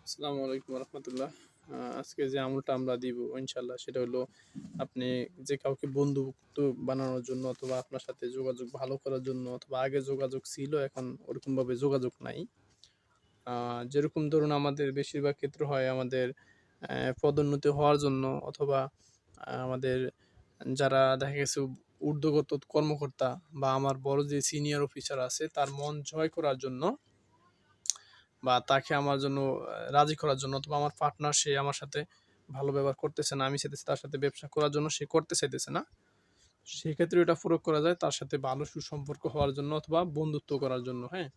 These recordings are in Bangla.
আসসালামু আলাইকুম রহমতুল্লাহ। আজকে যে আমলটা আমরা দিব ইনশাল্লাহ সেটা হলো আপনি যে কাউকে বন্ধুত্ব বানানোর জন্য অথবা আপনার সাথে যোগাযোগ ভালো করার জন্য অথবা আগে যোগাযোগ ছিল এখন ওরকমভাবে যোগাযোগ নাই। যেরকম ধরুন আমাদের বেশিরভাগ ক্ষেত্রে হয় আমাদের পদোন্নতি হওয়ার জন্য অথবা আমাদের যারা দেখা গেছে ঊর্ধ্বগত কর্মকর্তা বা আমার বড় যে সিনিয়র অফিসার আছে তার মন জয় করার জন্য বা তাকে আমার জন্য রাজি করার জন্য অথবা আমার পার্টনার সে আমার সাথে ভালো ব্যবহার করতেছে না, আমি চাইতেছি তার সাথে ব্যবসা করার জন্য, সে করতে চাইতেছে না, সেক্ষেত্রে এটা প্রয়োগ করা যায় তার সাথে ভালো সুসম্পর্ক হওয়ার জন্য অথবা বন্ধুত্ব করার জন্য। হ্যাঁ,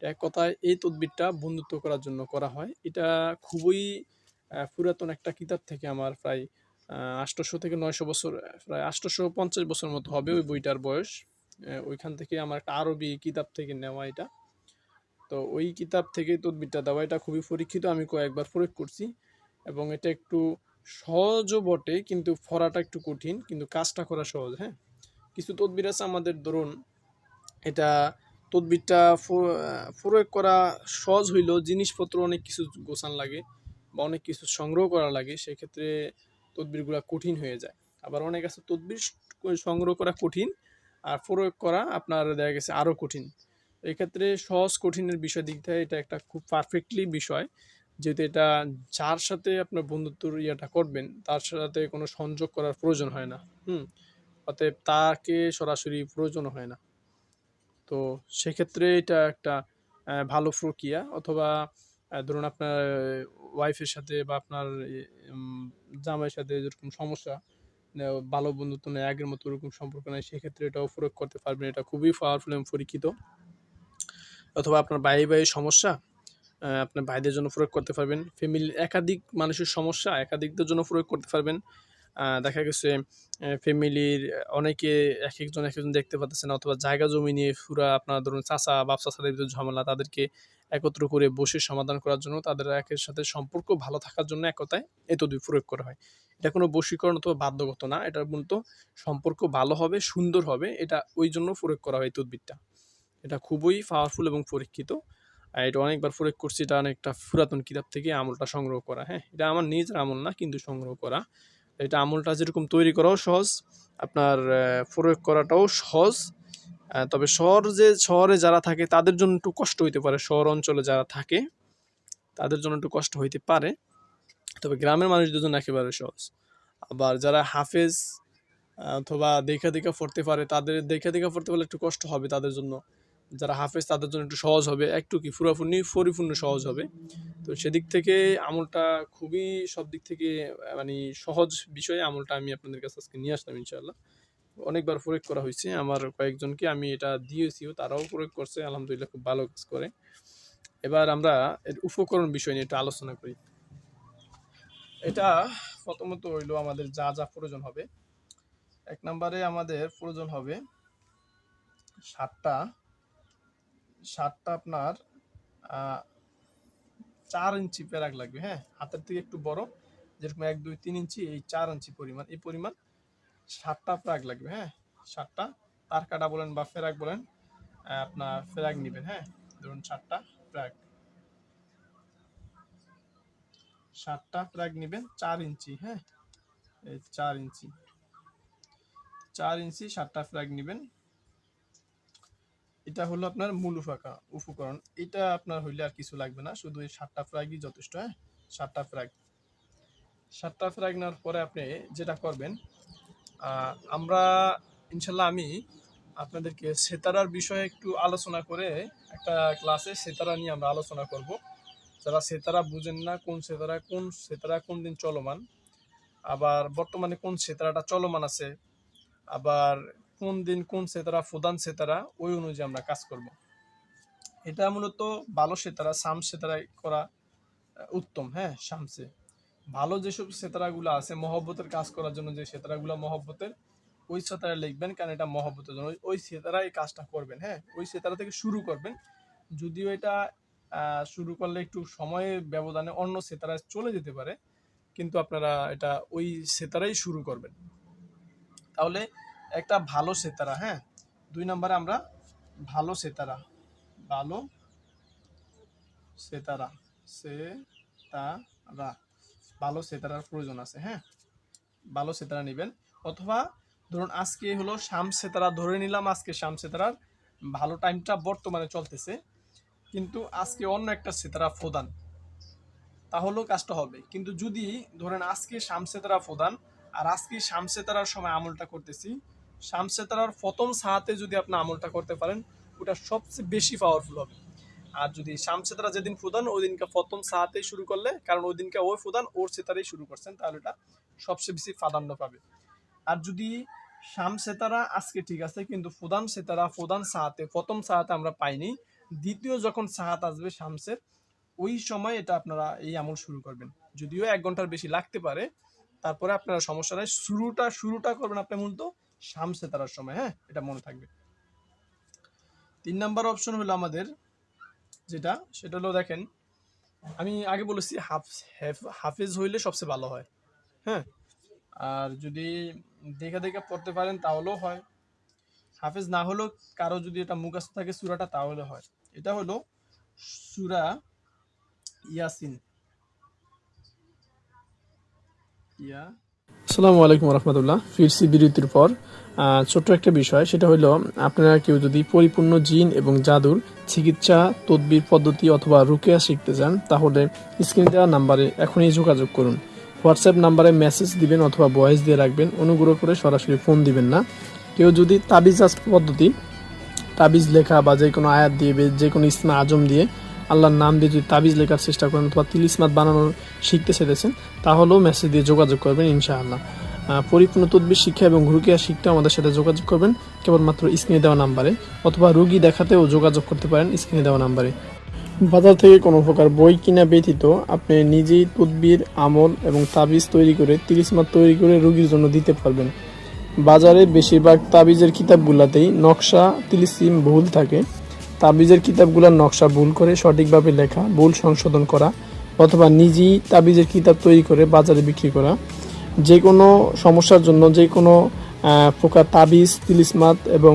এক কথায় এই তদবিরটা বন্ধুত্ব করার জন্য করা হয়। এটা খুবই পুরাতন একটা কিতাব থেকে আমার প্রায় 800 থেকে 900 বছর, প্রায় 850 বছর মতো হবে ওই বইটার বয়স। ওইখান থেকে আমার একটা আরবি কিতাব থেকে নেওয়া এটা। তো ওই কিতাব থেকে তদবিরটা দেওয়া, এটা খুবই পরীক্ষিত, আমি কয়েকবার প্রয়োগ করছি এবং এটা একটু সহজও বটে কিন্তু পড়াটা একটু কঠিন, কিন্তু কাজটা করা সহজ। হ্যাঁ, কিছু তদবির আছে আমাদের, ধরুন এটা তদবিরটা প্রয়োগ করা সহজ হইলেও জিনিসপত্র অনেক কিছু গোছান লাগে বা অনেক কিছু সংগ্রহ করা লাগে, সেক্ষেত্রে তদবিরগুলো কঠিন হয়ে যায়। আবার অনেক আছে তদবির সংগ্রহ করা কঠিন আর প্রয়োগ করা আপনার দেখা গেছে আরও কঠিন। এক্ষেত্রে সহজ কঠিনের বিষয় দিক থেকে এটা একটা খুব পারফেক্টলি বিষয়, যেহেতু এটা যার সাথে আপনার বন্ধুত্বর ইয়েটা করবেন তার সাথে কোনো সংযোগ করার প্রয়োজন হয় না। অতএব তাকে সরাসরি প্রয়োজন হয় না। তো সেক্ষেত্রে এটা একটা ভালো প্রক্রিয়া। অথবা ধরুন আপনার ওয়াইফের সাথে বা আপনার জামাইয়ের সাথে যেরকম সমস্যা, ভালো বন্ধুত্ব নেই, আগের মতো ওরকম সম্পর্ক নেই, সেক্ষেত্রে এটাও প্রয়োগ করতে পারবেন। এটা খুবই পাওয়ারফুল এবং পরীক্ষিত। অথবা আপনার ভাই সমস্যা, আপনার ভাইদের জন্য প্রয়োগ করতে পারবেন। ফ্যামিলির একাধিক মানুষের সমস্যা একাধিকদের জন্য প্রয়োগ করতে পারবেন। দেখা গেছে ফ্যামিলির অনেকে এক একজন দেখতে পাচ্ছেন, অথবা জায়গা জমি নিয়ে পুরা আপনার ধরুন চাচা বাপ চাচাদের ভিতরে ঝামেলা, তাদেরকে একত্র করে বসে সমাধান করার জন্য, তাদের একের সাথে সম্পর্ক ভালো থাকার জন্য এক কথায় এই তদবির প্রয়োগ করা হয়। এটা কোনো বশীকরণ অথবা বাধ্যগত না, এটা মূলত সম্পর্ক ভালো হবে, সুন্দর হবে, এটা ওই জন্য প্রয়োগ করা হয় এই তদবিরটা। এটা খুবই পাওয়ারফুল এবং পরীক্ষিত। এটা অনেকবার প্রয়োগ করছি, এটা অনেকটা পুরাতন কিতাব থেকে আমলটা সংগ্রহ করা। হ্যাঁ, এটা আমার নিজের আমল না কিন্তু সংগ্রহ করা। এটা আমলটা যেরকম তৈরি করাও সহজ, আপনার প্রয়োগ করাটাও সহজ। তবে শহরে যারা থাকে তাদের জন্য একটু কষ্ট হইতে পারে, শহর অঞ্চলে যারা থাকে তাদের জন্য একটু কষ্ট হইতে পারে, তবে গ্রামের মানুষদের জন্য একেবারে সহজ। আবার যারা হাফেজ অথবা দেখা দেখা পড়তে পারে, তাদের দেখা দেখা পড়তে পারলে একটু কষ্ট হবে তাদের জন্য। যারা হাফেজ তাদের জন্য একটু সহজ হবে, একটু কি পুরাপুরি পরিপূর্ণ সহজ হবে। তো সেদিক থেকে আমলটা খুবই সব দিক থেকে মানে সহজ বিষয়ে আমলটা আমি আপনাদের কাছে আজকে নিয়ে আসলাম ইনশাআল্লাহ। অনেকবার প্রয়োগ করা হয়েছে, আমার কয়েকজনকে আমি এটা দিয়েছিও, তারাও প্রয়োগ করছে, আলহামদুলিল্লাহ খুব ভালো কাজ করে। এবার আমরা এর উপকরণ বিষয় নিয়ে একটু আলোচনা করি। এটা প্রথমত হইলো আমাদের যা যা প্রয়োজন হবে। এক নম্বরে আমাদের প্রয়োজন হবে সাতটা সাতটা আপনার 4 ইঞ্চি প্যারাক লাগবে। হ্যাঁ, হাতের থেকে একটু বড়, যেরকম 1 2 3 ইঞ্চি, এই 4 ইঞ্চি পরিমাণ, এই পরিমাণ 7টা প্যারাক লাগবে। হ্যাঁ, 7টা তার কাটা বলেন বা ফেরাক বলেন, আপনার ফেরাক নেবেন। হ্যাঁ, ধরুন 7টা ফ্র্যাগ নেবেন 4 ইঞ্চি। হ্যাঁ, এই 4 ইঞ্চি 7টা ফ্র্যাগ নেবেন। এটা হলো আপনার মূল উপকরণ। এটা আপনার হইলে আর কিছু লাগবে না, শুধু এই 7টা ফ্র্যাগই যথেষ্ট। হ্যাঁ, 7টা ফ্র্যাগ নেওয়ার পরে আপনি যেটা করবেন, আমরা ইনশাল্লাহ আমি আপনাদেরকে সেতারার বিষয়ে একটু আলোচনা করে একটা ক্লাসে সেতারা নিয়ে আমরা আলোচনা করব। যারা সেতারা বুঝেন না, কোন সেতারা কোন দিন চলমান, আবার বর্তমানে কোন সেতারাটা চলমান আছে, আবার কোন দিন কোন সেতারা প্রধান সেতারা, ওই অনুযায়ী আমরা কাজ করব। এটা মূলত ভালো সেতারা সাম সেতারাই করা উত্তম। হ্যাঁ, শামসে ভালো যেসব সেতারাগুলো আছে মহব্বতের কাজ করার জন্য, যে সেতারাগুলো মহব্বতের, ওই সেতারা লিখবেন, কারণ এটা মহব্বতের জন্য, ওই সেতারা এই কাজটা করবেন। হ্যাঁ, ওই সেতারা থেকে শুরু করবেন। যদিও এটা শুরু করলে একটু সময়ের ব্যবধানে অন্য সেতারায় চলে যেতে পারে, কিন্তু আপনারা এটা ওই সেতারাই শুরু করবেন, তাহলে একটা ভালো সেতারা। হ্যাঁ, 2 নম্বরে আমরা ভালো সেতারা সে সেতারা, ভালো সেতারার প্রয়োজন আছে। হ্যাঁ, ভালো সেতারা নেবেন। অথবা ধরুন আজকে হলো শাম সেতারা ধরে নিলাম, আজকে শাম সেতারার ভালো টাইমটা বর্তমানে চলতেছে, কিন্তু আজকে অন্য একটা সেতারা প্রদান, তাহলেও কাজটা হবে। কিন্তু যদি ধরেন আজকে শাম সেতারা প্রদান আর আজকে শাম সেতারার সময় আমলটা করতেছি, শাম সেতারার প্রথম সাহাতে যদি আপনি আমলটা করতে পারেন ওটা সবচেয়ে বেশি পাওয়ারফুল হবে। আর যদি শাম সেতারা যেদিন প্রদান ওই দিনকে প্রথম সাহাতেই শুরু করলে, কারণ ওই দিনকে ওই প্রদান ওর সেতারাই শুরু করছেন, তাহলে এটা সবচেয়ে বেশি প্রাধান্য পাবে। আর যদি শাম সেতারা আজকে ঠিক আছে কিন্তু প্রধান সেতারা প্রধান সাহাতে প্রথম সাহাতে আমরা পাইনি, দ্বিতীয় যখন সাহাত আসবে শামসের ওই সময় এটা আপনারা এই আমল শুরু করবেন। যদিও 1 ঘন্টার বেশি লাগতে পারে, তারপরে আপনারা সমস্যা নাই, শুরুটা করবেন আপনি মূলত শাম সেতারার সময়। হ্যাঁ, এটা মনে থাকবে। 3 নাম্বার অপশন হলো আমাদের যেটা, সেটা হলো দেখেন আমি আগে বলেছি হাফেজ হইলে সবচেয়ে ভালো হয়। হ্যাঁ, আর যদি দেখে দেখে পড়তে পারেন তাহলেও হয়, হাফেজ না হলেও কারো যদি এটা মুখস্থ থাকে সূরাটা তাহলে হয়। এটা হলো সূরা ইয়াসিন। আসসালামু আলাইকুম রহমতুল্লাহ। ফিরছি বিরতির পর। ছোট্ট একটা বিষয়, সেটা হলো আপনারা কেউ যদি পরিপূর্ণ জিন এবং জাদুর চিকিৎসা তদবির পদ্ধতি অথবা রুকিয়া শিখতে চান তাহলে স্ক্রিনে দেওয়া নাম্বারে এখনই যোগাযোগ করুন। হোয়াটসঅ্যাপ নাম্বারে মেসেজ দিবেন অথবা ভয়েস দিয়ে রাখবেন, অনুগ্রহ করে সরাসরি ফোন দিবেন না। কেউ যদি তাবিজ পদ্ধতি, তাবিজ লেখা বা যে কোনো আয়াত দিয়ে যে কোনো ইসমে আজম দিয়ে আল্লাহর নাম দিয়ে যদি তাবিজ লেখার চেষ্টা করেন অথবা তিলিসমাত বানানোর শিখতে চেয়েছেন তাহলেও মেসেজ দিয়ে যোগাযোগ করবেন ইনশাআল্লাহ। পরিপূর্ণ তদবির শিক্ষা এবং রুকিয়া শিখতে আমাদের সাথে যোগাযোগ করবেন কেবলমাত্র স্ক্রিনে দেওয়া নাম্বারে, অথবা রুগী দেখাতেও যোগাযোগ করতে পারেন স্ক্রিনে দেওয়া নাম্বারে। বাজার থেকে কোনো প্রকার বই কিনা ব্যতীত আপনি নিজেই তদবির আমল এবং তাবিজ তৈরি করে তিলিসমাত তৈরি করে রুগীর জন্য দিতে পারবেন। বাজারে বেশিরভাগ তাবিজের কিতাবগুলোতেই নকশা তিলিসিম ভুল থাকে। তাবিজের কিতাবগুলোর নকশা ভুল করে সঠিকভাবে লেখা, ভুল সংশোধন করা অথবা নিজেই তাবিজের কিতাব তৈরি করে বাজারে বিক্রি করা। যে কোনো সমস্যার জন্য যে কোনো প্রকার তাবিজ তিলিসমাত এবং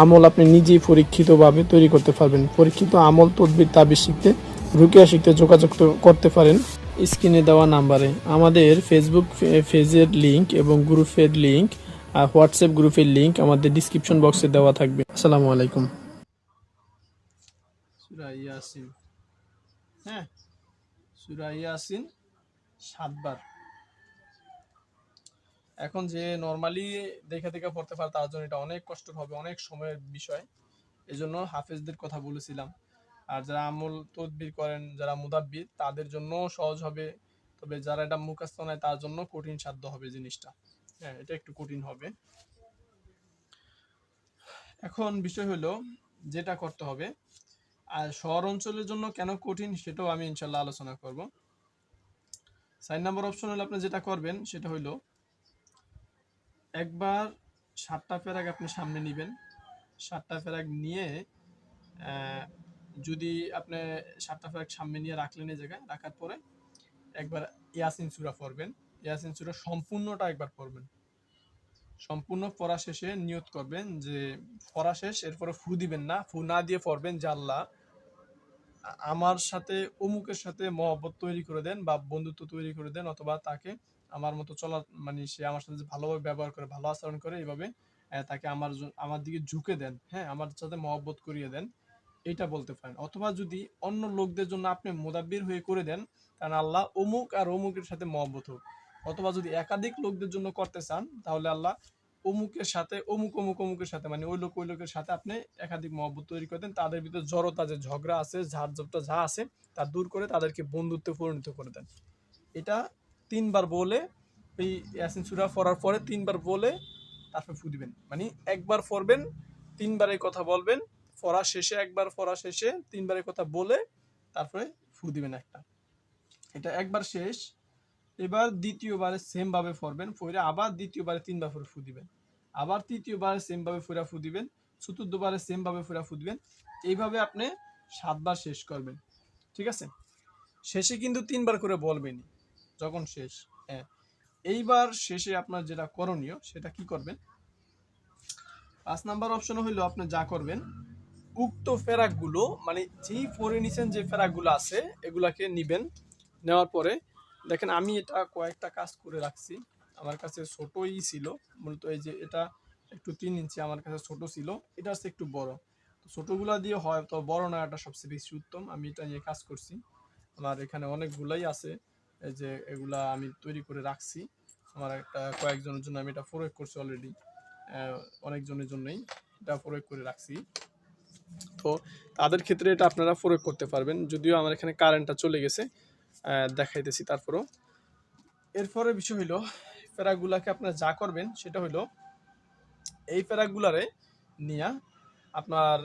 আমল আপনি নিজেই পরীক্ষিতভাবে তৈরি করতে পারবেন। পরীক্ষিত আমল তদবির তাবিজ শিখতে রুকিয়া শিখতে যোগাযোগ করতে পারেন স্ক্রিনে দেওয়া নাম্বারে। আমাদের ফেসবুক পেজের লিঙ্ক এবং গ্রুপের লিঙ্ক আর হোয়াটসঅ্যাপ গ্রুপের লিঙ্ক আমাদের ডিসক্রিপশন বক্সে দেওয়া থাকবে। আসসালামু আলাইকুম। সূরা ইয়াসিন, হ্যাঁ, সূরা ইয়াসিন 7 বার। এখন যে নরমালি দেখে দেখে পড়তে পারে তার জন্য এটা অনেক কষ্ট হবে, অনেক সময়ের বিষয়। এজন্য হাফেজদের কথা বলেছিলাম। আর যারা আমল তদবির করেন, যারা মুদাব্বির, তাদের জন্য সহজ হবে, তবে যারা এটা মুখস্থ নেয় তার জন্য কঠিন সাধ্য হবে জিনিসটা। হ্যাঁ, এটা একটু কঠিন হবে। এখন বিষয় হলো যেটা করতে হবে, আর শহর অঞ্চলের জন্য কেন কঠিন সেটাও আমি ইনশাল্লাহ আলোচনা করব। 4 নম্বর অপশন হলো আপনি যেটা করবেন সেটা হলো একবার 7টা প্যারাগ আপনি সামনে নেবেন। 7টা প্যারাগ নিয়ে যদি আপনি 7টা প্যারাগ সামনে নিয়ে রাখলেন এই জায়গায়, রাখার পরে একবার ইয়াসিন সূরা পড়বেন। ইয়াসিন সূরা সম্পূর্ণটা একবার পড়বেন। সম্পূর্ণ পড়া শেষে নিয়ত করবেন যে পড়া শেষ, এরপরে ফু দিবেন না, ফু না দিয়ে পড়বেন যে আল্লাহ আমার সাথে অমুকের সাথে মহব্বত তৈরি করে দেন বা বন্ধুত্ব তৈরি করে দেন, অথবা তাকে আমার মতো চলা, মানে সে আমার সাথে ভালোভাবে ব্যবহার করে, ভালো আচরণ করে, এইভাবে তাকে আমার দিকে ঝুঁকে দেন। হ্যাঁ, আমার সাথে মহব্বত করিয়ে দেন, এটা বলতে পারেন। অথবা যদি অন্য লোকদের জন্য আপনি মুদাব্বির হয়ে করে দেন, কারণ আল্লাহ অমুক আর অমুকের সাথে মহব্বত হোক। অথবা যদি একাধিক লোকদের জন্য করতে চান তাহলে আল্লাহ অমুকের সাথে অমুকের সাথে, মানে ওই লোকের সাথে আপনি একাধিক মহব্বত তৈরি করে দেন, তাদের ভিতরে জড়তা যে ঝগড়া আছে, ঝাড়ঝাপটা যা আছে তা দূর করে তাদেরকে বন্ধুত্বে পরিণত করে দেন। এটা 3 বার বলে, এই ইয়াসিন সূরা পড়ার পরে 3 বার বলে তারপর ফু দিবেন। মানে একবার পড়বেন, 3 বার এই কথা বলবেন, পড়া শেষে একবার, পড়া শেষে 3 বার এই কথা বলে তারপরে ফু দিবেন একটা। এটা একবার শেষ। এবার দ্বিতীয়বারে সেম ভাবে পড়বেন, পড়ে আবার দ্বিতীয়বারে 3 বার ফু দিবেন, আবার তৃতীয়বারে সেম ভাবে ফু দিবেন, চতুর্থবারে সেম ভাবে ফু দিবেন। এইভাবে আপনি 7 বার শেষ করবেন। ঠিক আছে? শেষে কিন্তু 3 বার করে বলবেনই যখন শেষ। হ্যাঁ, এইবার শেষে আপনার যেটা করণীয় সেটা কি করবেন, 5 নাম্বার অপশন হইলো আপনি যা করবেন উক্ত ফেরাকগুলো, মানে যেই পরে নিছেন যে ফেরাকগুলো আছে এগুলাকে নিবেন, নেওয়ার পরে দেখেন আমি এটা কয়েকটা কাজ করে রাখছি। আমার কাছে ছোটই ছিল মূলত, এই যে এটা একটু 3 ইঞ্চি আমার কাছে ছোট ছিল, এটা হচ্ছে একটু বড়। তো ছোটগুলা দিয়ে হয় তো বড় নেওয়াটা সবচেয়ে বেশি উত্তম। আমি এটা নিয়ে কাজ করছি, আমার এখানে অনেকগুলাই আছে, এই যে এগুলা আমি তৈরি করে রাখছি। আমার একটা কয়েকজনের জন্য আমি এটা প্রয়োগ করছি অলরেডি, অনেকজনের জন্যই এটা প্রয়োগ করে রাখছি। তো তাদের ক্ষেত্রে এটা আপনারা প্রয়োগ করতে পারবেন। যদিও আমার এখানে কারেন্টটা চলে গেছে, দেখাইতেছি তারপরও। এরপরে বিষয় হইলো প্যারাগুলাকে আপনারা যা করবেন সেটা হইলো এই প্যারাগুলারে নিয়া আপনার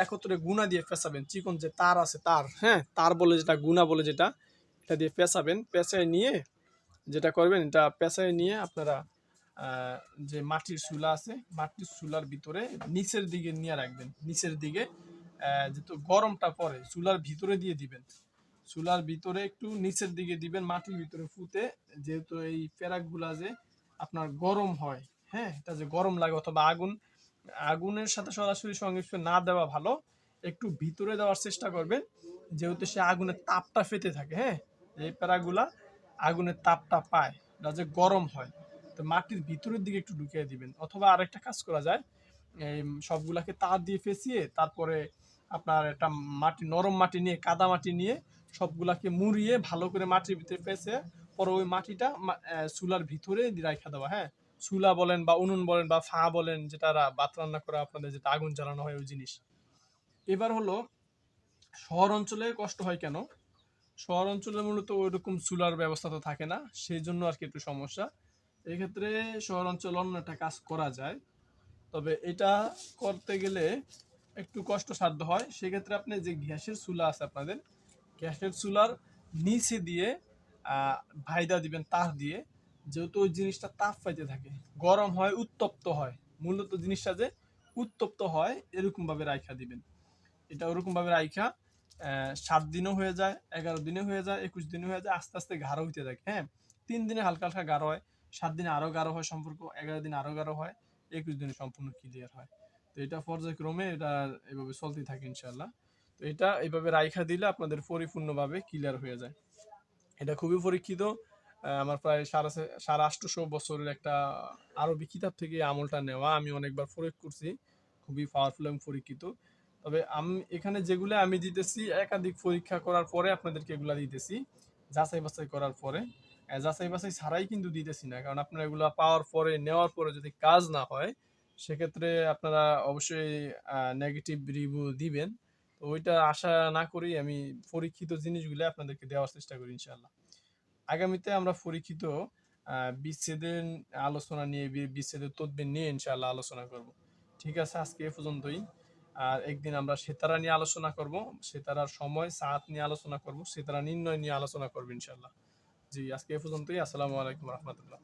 একত্রে গুণা দিয়ে পেঁচাবেন। চিকন যে তার আছে তার, হ্যাঁ তার বলে যেটা, গুণা বলে যেটা, এটা দিয়ে পেঁচাবেন। পেঁচায় নিয়ে যেটা করবেন, এটা পেঁচায় নিয়ে আপনারা যে মাটির চুলা আছে, মাটির চুলার ভিতরে নিচের দিকে নিয়ে রাখবেন। নিচের দিকে যেহেতু গরমটা পড়ে চুলার ভিতরে দিয়ে দিবেন, চুলার ভিতরে একটু নিচের দিকে দিবেন, মাটির ভিতরে ফুটে। যেহেতু এই প্যারাকগুলা যে আপনার গরম হয়, হ্যাঁ এটা যে গরম লাগে, অথবা আগুনের সাথে সরাসরি সংস্পর্শ না দেওয়া ভালো, একটু ভিতরে দেওয়ার চেষ্টা করবেন, যেহেতু সে আগুনের তাপটা পেতে থাকে। হ্যাঁ, এই প্যারাগুলা আগুনের তাপটা পায়, এটা যে গরম হয়, তো মাটির ভিতরের দিকে একটু ঢুকিয়ে দিবেন। অথবা আরেকটা কাজ করা যায়, এই সবগুলাকে তার দিয়ে ফেঁচিয়ে তারপরে আপনার একটা মাটি, নরম মাটি নিয়ে, কাদা মাটি নিয়ে সবগুলাকে মুড়িয়ে ভালো করে মাটির ভিতরে ফেঁচে পরে ওই মাটিটা চুলার ভিতরে রাখা দেওয়া। হ্যাঁ, চুলা বলেন বা উনুন বলেন বা ফা বলেন, যেটা ভাত রান্না করে আপনাদের যেটা আগুন জ্বালানো হয় ওই জিনিস। এবার হলো শহর অঞ্চলে কষ্ট হয় কেন, শহর অঞ্চলে মূলত ওইরকম চুলার ব্যবস্থা তো থাকে না, সেই জন্য আর কি একটু সমস্যা। এক্ষেত্রে শহর অঞ্চলে অন্য একটা কাজ করা যায়, তবে এটা করতে গেলে একটু কষ্টসাধ্য হয়। সেক্ষেত্রে আপনি যে গ্যাসের চুলা আছে আপনাদের, গ্যাসের চুলার নিচে দিয়ে ভাইদা দিবেন তার দিয়ে, যেহেতু ওই জিনিসটা তাপ পাইতে থাকে, গরম হয়, উত্তপ্ত হয়, মূলত জিনিসটা যে উত্তপ্ত হয় এরকমভাবে রাইখা দিবেন। এটা ওরকমভাবে রাইখা 7 দিনও হয়ে যায়, 11 দিনে হয়ে যায়, 21 দিনে হয়ে যায়, আস্তে আস্তে গাঢ় হইতে থাকে। হ্যাঁ, 3 দিনে হালকা হালকা গাঢ় হয়, 7 দিনে আরো গাঢ় হয় সম্পর্ক, 11 দিনে আরো গাঢ় হয়, 21 দিনে সম্পূর্ণ ক্লিয়ার হয়। তো এটা পর্যায়ক্রমে এটা এভাবে চলতে থাকে ইনশাল্লাহ। তো এটা এইভাবে রাইখা দিলে আপনাদের পরিপূর্ণভাবে ক্লিয়ার হয়ে যায়। এটা খুবই পরীক্ষিত, আমার প্রায় 850 বছরের একটা আরবি কিতাব থেকে আমলটা নেওয়া, আমি অনেকবার প্রয়োগ করছি, খুবই পাওয়ারফুল এবং পরীক্ষিত। তবে আমি এখানে যেগুলো আমি দিতেছি একাধিক পরীক্ষা করার পরে আপনাদেরকে এগুলা দিতেছি, যাচাই বাছাই করার পরে। যাচাই বাছাই ছাড়াই কিন্তু দিতেছি না, কারণ আপনারা এগুলা পাওয়ার পরে, নেওয়ার পরে যদি কাজ না হয় সেক্ষেত্রে আপনারা অবশ্যই নেগেটিভ রিভিউ দিবেন। তো ওইটা আশা না করেই আমি পরীক্ষিত জিনিসগুলো আপনাদেরকে দেওয়ার চেষ্টা করি ইনশাআল্লাহ। আগামীতে আমরা পরীক্ষিত বিচ্ছেদের আলোচনা নিয়ে, বিচ্ছেদের তদবির নিয়ে ইনশাআল্লাহ আলোচনা করব। ঠিক আছে, আজকে এ পর্যন্তই। আর একদিন আমরা সেতারা নিয়ে আলোচনা করব, সেতারার সময় সাত নিয়ে আলোচনা করব, সেতারা নির্ণয় নিয়ে আলোচনা করব ইনশাআল্লাহ। জি, আজকে এ পর্যন্তই। আসসালামু আলাইকুম রহমতুল্লাহ।